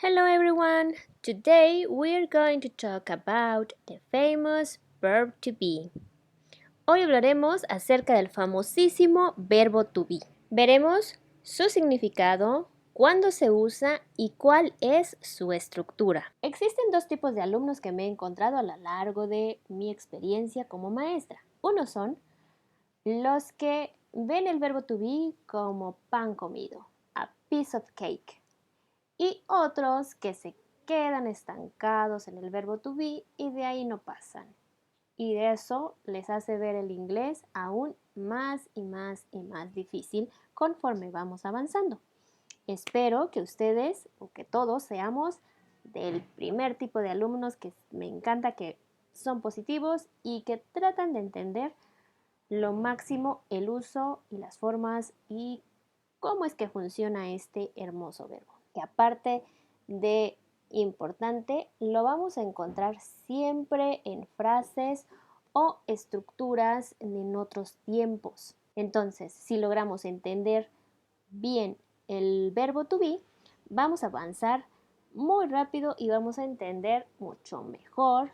Hello everyone! Today we're going to talk about the famous verb to be. Hoy hablaremos acerca del famosísimo verbo to be. Veremos su significado, cuándo se usa y cuál es su estructura. Existen dos tipos de alumnos que me he encontrado a lo largo de mi experiencia como maestra. Unos son los que ven el verbo to be como pan comido, a piece of cake, y otros que se quedan estancados en el verbo to be y de ahí no pasan. Y de eso les hace ver el inglés aún más y más y más difícil conforme vamos avanzando. Espero que ustedes o que todos seamos del primer tipo de alumnos que me encanta que son positivos y que tratan de entender lo máximo el uso y las formas y cómo es que funciona este hermoso verbo. Que aparte de importante, lo vamos a encontrar siempre en frases o estructuras en otros tiempos. Entonces, si logramos entender bien el verbo to be, vamos a avanzar muy rápido y vamos a entender mucho mejor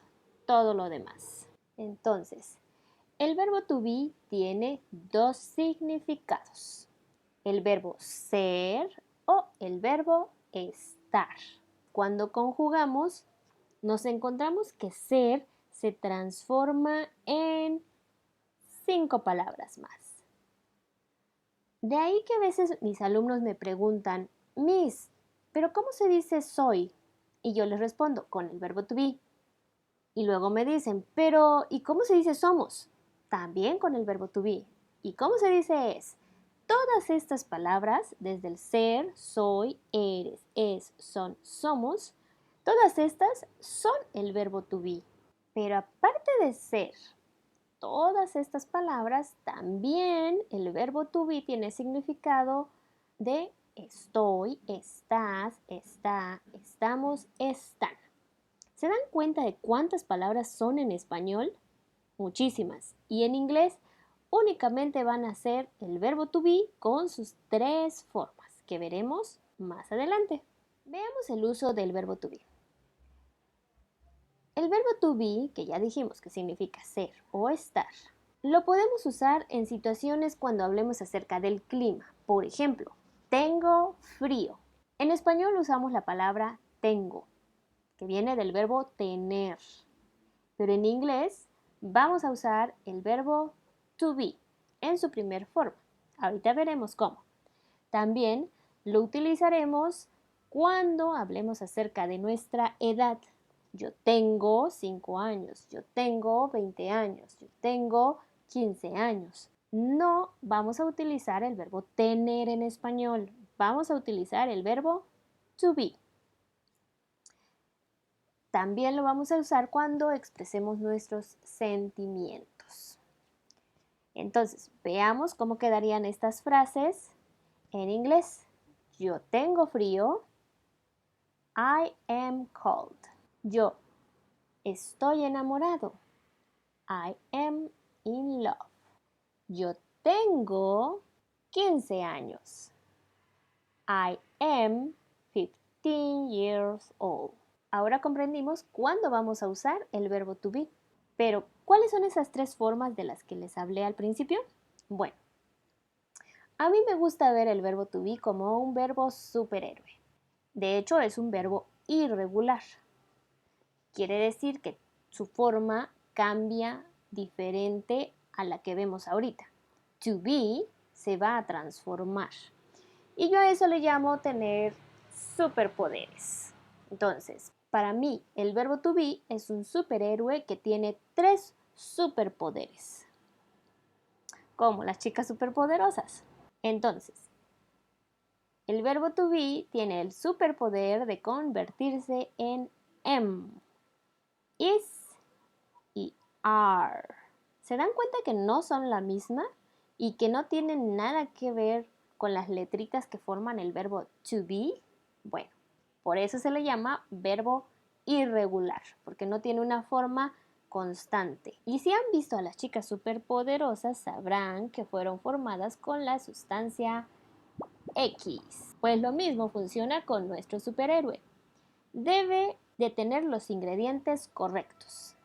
todo lo demás. Entonces, el verbo to be tiene dos significados: el verbo ser o el verbo estar. Cuando conjugamos, nos encontramos que ser se transforma en 5 palabras más. De ahí que a veces mis alumnos me preguntan: Miss, ¿pero cómo se dice soy? Y yo les respondo con el verbo to be. Y luego me dicen: pero ¿y cómo se dice somos? También con el verbo to be. ¿Y cómo se dice es? Todas estas palabras, desde el ser, soy, eres, es, son, somos, todas estas son el verbo to be. Pero aparte de ser todas estas palabras, también el verbo to be tiene significado de estoy, estás, está, estamos, están. ¿Se dan cuenta de cuántas palabras son en español? Muchísimas. Y en inglés únicamente van a ser el verbo to be con sus 3 formas, que veremos más adelante. Veamos el uso del verbo to be. El verbo to be, que ya dijimos que significa ser o estar, lo podemos usar en situaciones cuando hablemos acerca del clima. Por ejemplo, tengo frío. En español usamos la palabra tengo, que viene del verbo tener. Pero en inglés vamos a usar el verbo to be en su primer forma. Ahorita veremos cómo. También lo utilizaremos cuando hablemos acerca de nuestra edad. Yo tengo 5 años, yo tengo 20 años, yo tengo 15 años. No vamos a utilizar el verbo tener en español, vamos a utilizar el verbo to be. También lo vamos a usar cuando expresemos nuestros sentimientos. Entonces, veamos cómo quedarían estas frases en inglés. Yo tengo frío. I am cold. Yo estoy enamorado. I am in love. Yo tengo 15 años. I am 15 years old. Ahora comprendimos cuándo vamos a usar el verbo to be. Pero, ¿cuáles son esas 3 formas de las que les hablé al principio? Bueno, a mí me gusta ver el verbo to be como un verbo superhéroe. De hecho, es un verbo irregular. Quiere decir que su forma cambia diferente a la que vemos ahorita. To be se va a transformar. Y yo a eso le llamo tener superpoderes. Entonces, para mí, el verbo to be es un superhéroe que tiene 3 superpoderes, como las chicas superpoderosas. Entonces, el verbo to be tiene el superpoder de convertirse en am, is y are. ¿Se dan cuenta que no son la misma y que no tienen nada que ver con las letritas que forman el verbo to be? Bueno, por eso se le llama verbo irregular, porque no tiene una forma constante. Y si han visto a las chicas superpoderosas, sabrán que fueron formadas con la sustancia X. Pues lo mismo funciona con nuestro superhéroe. debe de tener los ingredientes correctos.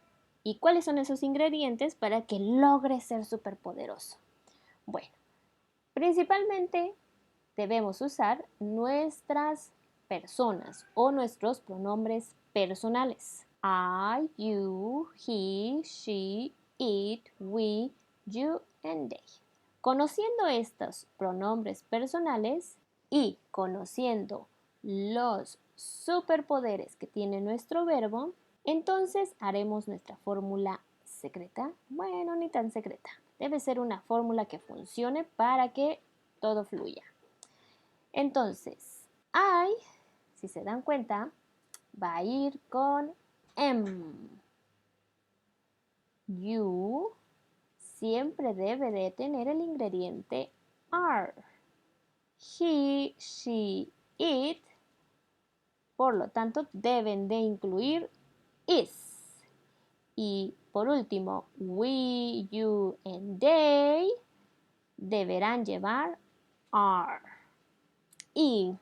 ¿Y cuáles son esos ingredientes para que logre ser superpoderoso? Bueno, principalmente debemos usar nuestras personas o nuestros pronombres personales. I, you, he, she, it, we, you and they. Conociendo estos pronombres personales y conociendo los superpoderes que tiene nuestro verbo, entonces haremos nuestra fórmula secreta. Bueno, ni tan secreta. Debe ser una fórmula que funcione para que todo fluya. Entonces, I, si se dan cuenta, va a ir con M. You siempre debe de tener el ingrediente are. He, she, it, por lo tanto, deben de incluir is. Y por último, we, you and they deberán llevar are. Y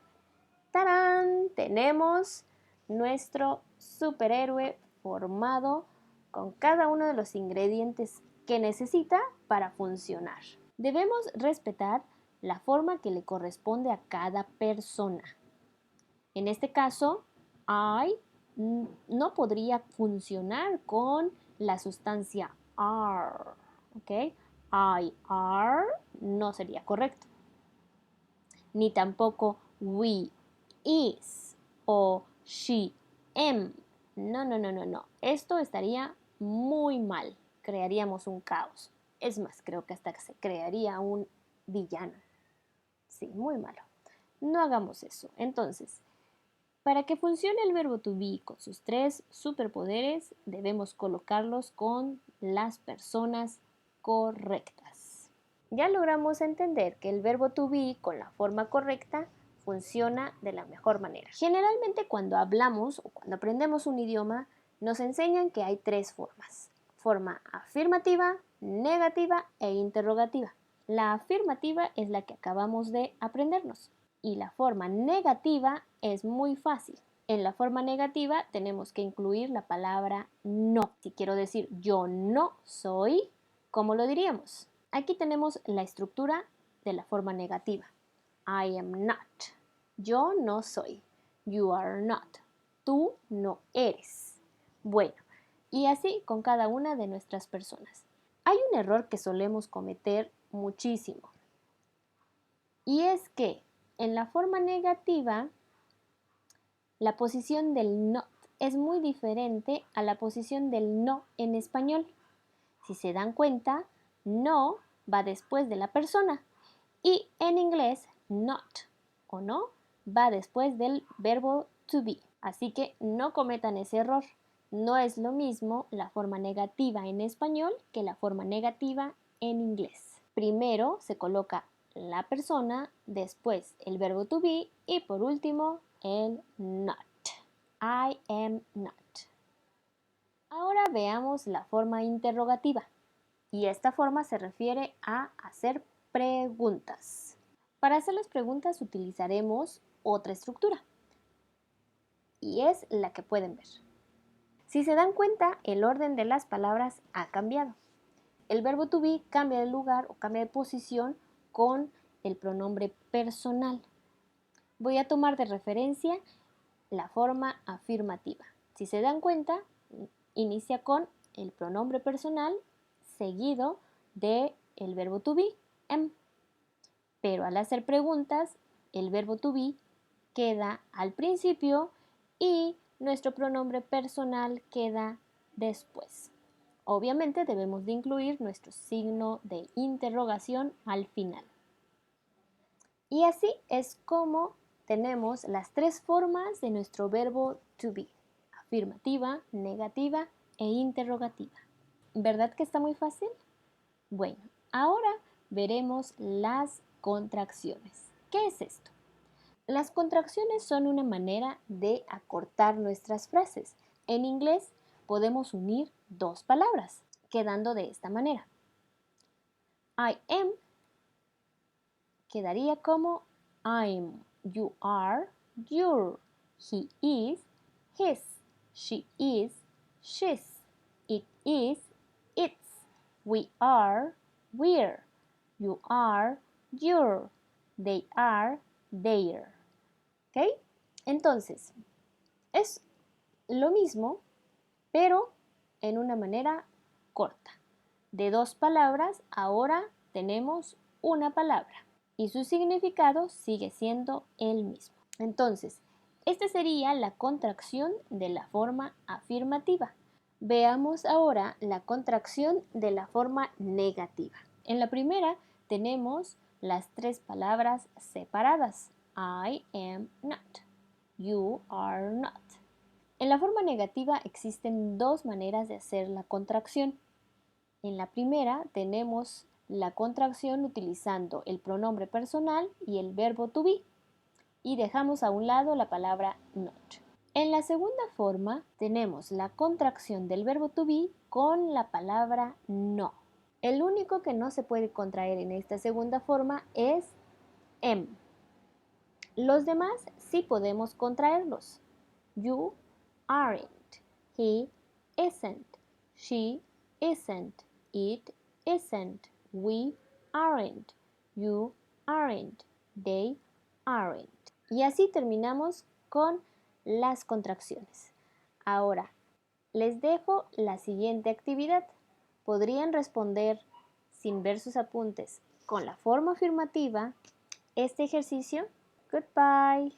¡tarán! Tenemos nuestro superhéroe formado con cada uno de los ingredientes que necesita para funcionar. Debemos respetar la forma que le corresponde a cada persona. En este caso, I no podría funcionar con la sustancia are. ¿Ok? I are no sería correcto. Ni tampoco we is o she am. No, no, no, no, no. Esto estaría muy mal. Crearíamos un caos. Es más, creo que hasta se crearía un villano. Sí, muy malo. No hagamos eso. Entonces, para que funcione el verbo to be con sus tres superpoderes, debemos colocarlos con las personas correctas. Ya logramos entender que el verbo to be con la forma correcta funciona de la mejor manera. Generalmente cuando hablamos o cuando aprendemos un idioma, nos enseñan que hay tres formas. Forma afirmativa, negativa e interrogativa. La afirmativa es la que acabamos de aprendernos y la forma negativa es muy fácil. En la forma negativa tenemos que incluir la palabra no. Si quiero decir yo no soy, ¿cómo lo diríamos? Aquí tenemos la estructura de la forma negativa. I am not. Yo no soy. You are not. Tú no eres. Bueno, y así con cada una de nuestras personas. Hay un error que solemos cometer muchísimo. Y es que en la forma negativa, la posición del not es muy diferente a la posición del no en español. Si se dan cuenta, no va después de la persona y en inglés not o no va después del verbo to be. Así que no cometan ese error. No es lo mismo la forma negativa en español que la forma negativa en inglés. Primero se coloca la persona, después el verbo to be y por último el not. I am not. Ahora veamos la forma interrogativa. Y esta forma se refiere a hacer preguntas. Para hacer las preguntas utilizaremos otra estructura. Y es la que pueden ver. Si se dan cuenta, el orden de las palabras ha cambiado. El verbo to be cambia de lugar o cambia de posición con el pronombre personal. Voy a tomar de referencia la forma afirmativa. Si se dan cuenta, inicia con el pronombre personal seguido de el verbo to be, am. Pero al hacer preguntas, el verbo to be queda al principio y nuestro pronombre personal queda después. Obviamente debemos de incluir nuestro signo de interrogación al final. Y así es como tenemos las tres formas de nuestro verbo to be: afirmativa, negativa e interrogativa. ¿Verdad que está muy fácil? Bueno, ahora veremos las contracciones. ¿Qué es esto? Las contracciones son una manera de acortar nuestras frases. En inglés podemos unir dos palabras, quedando de esta manera. I am quedaría como I'm, you are, you're, he is, his, she is, she's, it is, its, we are, we're, you are, you're, they are, their. ¿Ok? Entonces, es lo mismo, pero en una manera corta. De dos palabras, ahora tenemos una palabra y su significado sigue siendo el mismo. Entonces, esta sería la contracción de la forma afirmativa. Veamos ahora la contracción de la forma negativa. En la primera tenemos las tres palabras separadas. I am not. You are not. En la forma negativa existen dos maneras de hacer la contracción. En la primera tenemos la contracción utilizando el pronombre personal y el verbo to be y dejamos a un lado la palabra not. En la segunda forma tenemos la contracción del verbo to be con la palabra no. El único que no se puede contraer en esta segunda forma es am. Los demás sí podemos contraerlos. You aren't. He isn't. She isn't. It isn't. We aren't. You aren't. They aren't. Y así terminamos con las contracciones. Ahora, les dejo la siguiente actividad. Podrían responder sin ver sus apuntes con la forma afirmativa este ejercicio. Goodbye.